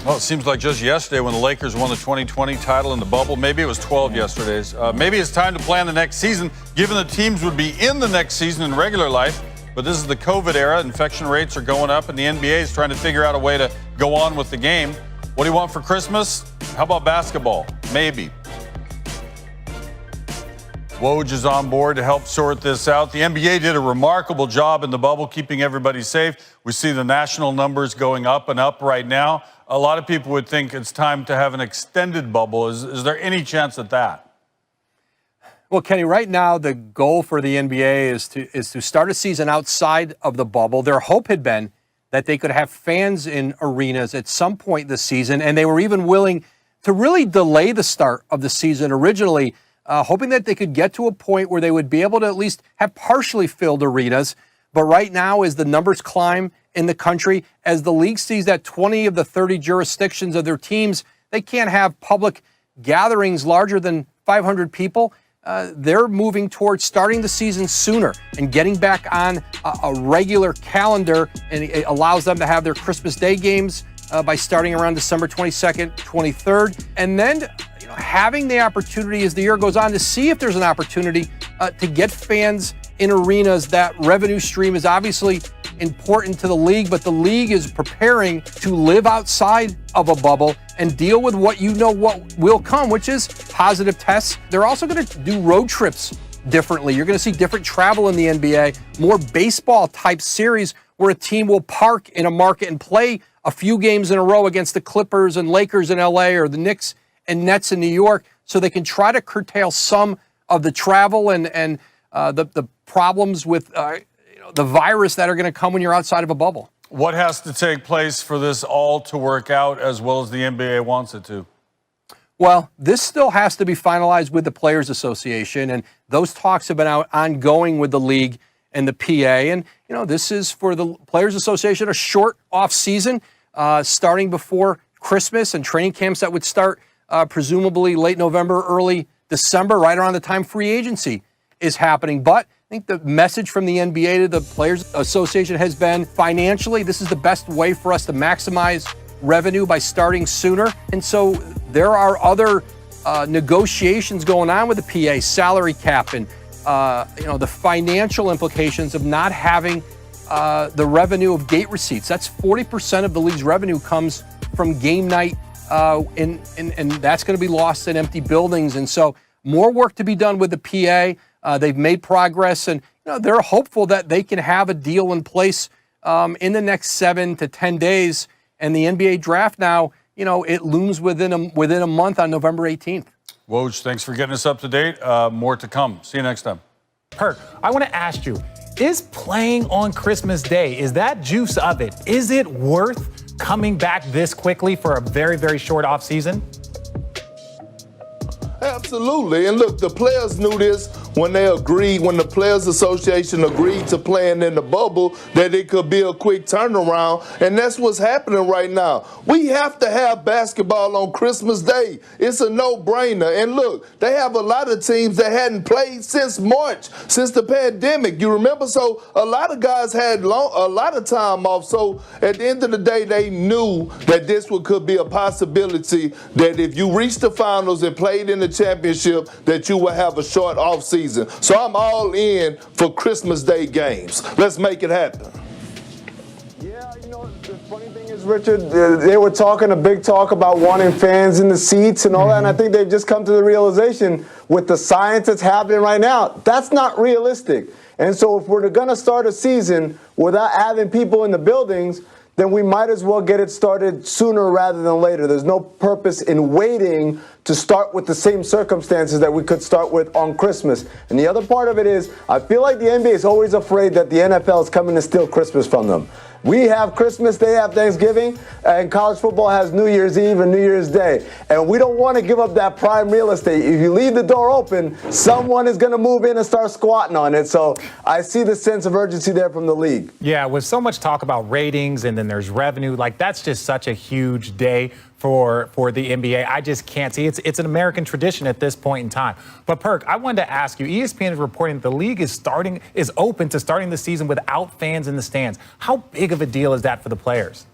Well, it seems like just yesterday when the Lakers won the 2020 title in the bubble, maybe it was 12 yesterdays. Maybe it's time to plan the next season, given the teams would be in the next season in regular life. But this is the COVID era. Infection rates are going up, and the NBA is trying to figure out a way to go on with the game. What do you want for Christmas? How about basketball? Maybe. Woj is on board to help sort this out. The NBA did a remarkable job in the bubble, keeping everybody safe. We see the national numbers going up and up right now. A lot of people would think it's time to have an extended bubble. Is there any chance at that? Well, Kenny, right now the goal for the NBA is to start a season outside of the bubble. Their hope had been that they could have fans in arenas at some point this season, and they were even willing to really delay the start of the season originally, hoping that they could get to a point where they would be able to at least have partially filled arenas. But right now, as the numbers climb in the country, as the league sees that 20 of the 30 jurisdictions of their teams, they can't have public gatherings larger than 500 people. They're moving towards starting the season sooner and getting back on a regular calendar, and it allows them to have their Christmas Day games by starting around December 22nd, 23rd, and then having the opportunity as the year goes on to see if there's an opportunity to get fans in arenas. That revenue stream is obviously important to the league, but the league is preparing to live outside of a bubble and deal with what will come, which is positive tests. They're also going to do road trips differently. You're going to see different travel in the NBA, more baseball-type series where a team will park in a market and play a few games in a row against the Clippers and Lakers in LA or the Knicks and Nets in New York, so they can try to curtail some of the travel and the problems with the virus that are going to come when you're outside of a bubble. What has to take place for this all to work out as well as the NBA wants it to? Well, this still has to be finalized with the Players Association, and those talks have been ongoing with the league and the PA. And, this is for the Players Association, a short off season starting before Christmas and training camps that would start presumably late November, early December, right around the time free agency is happening. But I think the message from the NBA to the Players Association has been financially, this is the best way for us to maximize revenue by starting sooner. And so there are other negotiations going on with the PA, salary cap, and the financial implications of not having the revenue of gate receipts. That's 40% of the league's revenue comes from game night, and that's going to be lost in empty buildings. And so more work to be done with the PA. They've made progress, and they're hopeful that they can have a deal in place in the next 7 to 10 days. And the NBA draft now, it looms within a month on November 18th. Woj, thanks for getting us up to date. More to come. See you next time. Perk, I want to ask you, is playing on Christmas Day, is that juice of it? Is it worth coming back this quickly for a very, very short off season? Absolutely. And look, the players knew this when the Players Association agreed to playing in the bubble, that it could be a quick turnaround. And that's what's happening right now. We have to have basketball on Christmas Day. It's a no-brainer. And look, they have a lot of teams that hadn't played since March, since the pandemic. You remember? So a lot of guys had a lot of time off. So at the end of the day, they knew that this could be a possibility, that if you reached the finals and played in the championship, that you will have a short off season. So I'm all in for Christmas Day games. Let's make it happen. Yeah, the funny thing is, Richard, they were talking a big talk about wanting fans in the seats and all that, and I think they've just come to the realization with the science that's happening right now, that's not realistic. And so if we're going to start a season without having people in the buildings, then we might as well get it started sooner rather than later. There's no purpose in waiting to start with the same circumstances that we could start with on Christmas. And the other part of it is, I feel like the NBA is always afraid that the NFL is coming to steal Christmas from them. We have Christmas, they have Thanksgiving, and college football has New Year's Eve and New Year's Day. And we don't want to give up that prime real estate. If you leave the door open, someone is going to move in and start squatting on it. So I see the sense of urgency there from the league. Yeah, with so much talk about ratings and then there's revenue, that's just such a huge day for the NBA. I just can't see. It's an American tradition at this point in time. But Perk, I wanted to ask you, ESPN is reporting that the league is open to starting the season without fans in the stands. How big of a deal is that for the players?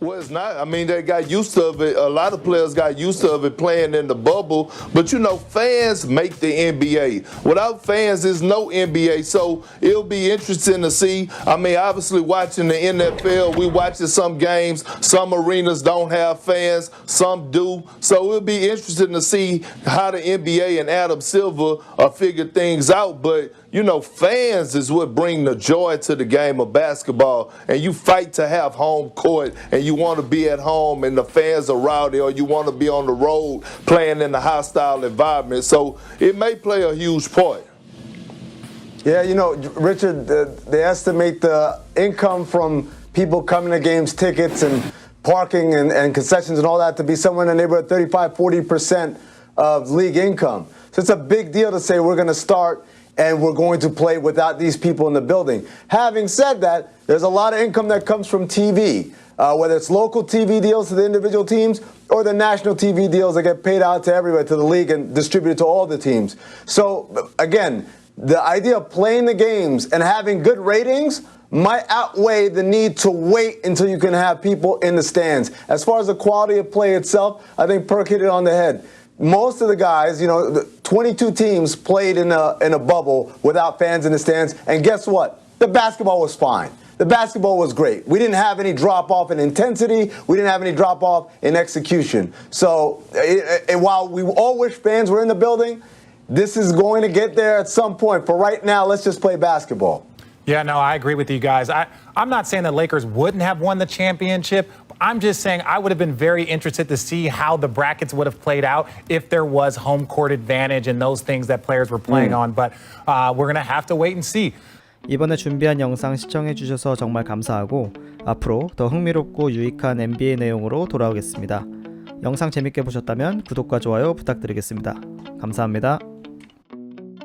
Well, it's not. I mean, they got used to it. A lot of players got used to it playing in the bubble. But, you know, fans make the NBA. Without fans, there's no NBA. So it'll be interesting to see. I mean, obviously, watching the NFL, we watching some games. Some arenas don't have fans. Some do. So it'll be interesting to see how the NBA and Adam Silver figure things out. But, you know, fans is what bring the joy to the game of basketball. And you fight to have home court, and you want to be at home, and the fans are rowdy, or you want to be on the road playing in a hostile environment. So it may play a huge part. Yeah, you know, Richard, they estimate the income from people coming to games, tickets and parking and concessions and all that to be somewhere in the neighborhood of 35-40% of league income. So it's a big deal to say we're going to start and we're going to play without these people in the building. Having said that, there's a lot of income that comes from TV, whether it's local TV deals to the individual teams or the national TV deals that get paid out to everybody, to the league, and distributed to all the teams. So, again, the idea of playing the games and having good ratings might outweigh the need to wait until you can have people in the stands. As far as the quality of play itself, I think Perk hit it on the head. Most of the guys, you know, 22 teams played in a bubble without fans in the stands, and guess what? The basketball was fine. The basketball was great. We didn't have any drop-off in intensity. We didn't have any drop-off in execution. So while we all wish fans were in the building, this is going to get there at some point. For right now, let's just play basketball. Yeah, no, I agree with you guys. I'm not saying the Lakers wouldn't have won the championship. I'm just saying I would have been very interested to see how the brackets would have played out if there was home court advantage and those things that players were playing on. But we're going to have to wait and see. 이번에 준비한 영상 시청해 주셔서 정말 감사하고 앞으로 더 흥미롭고 유익한 NBA 내용으로 돌아오겠습니다. 영상 재밌게 보셨다면 구독과 좋아요 부탁드리겠습니다. 감사합니다.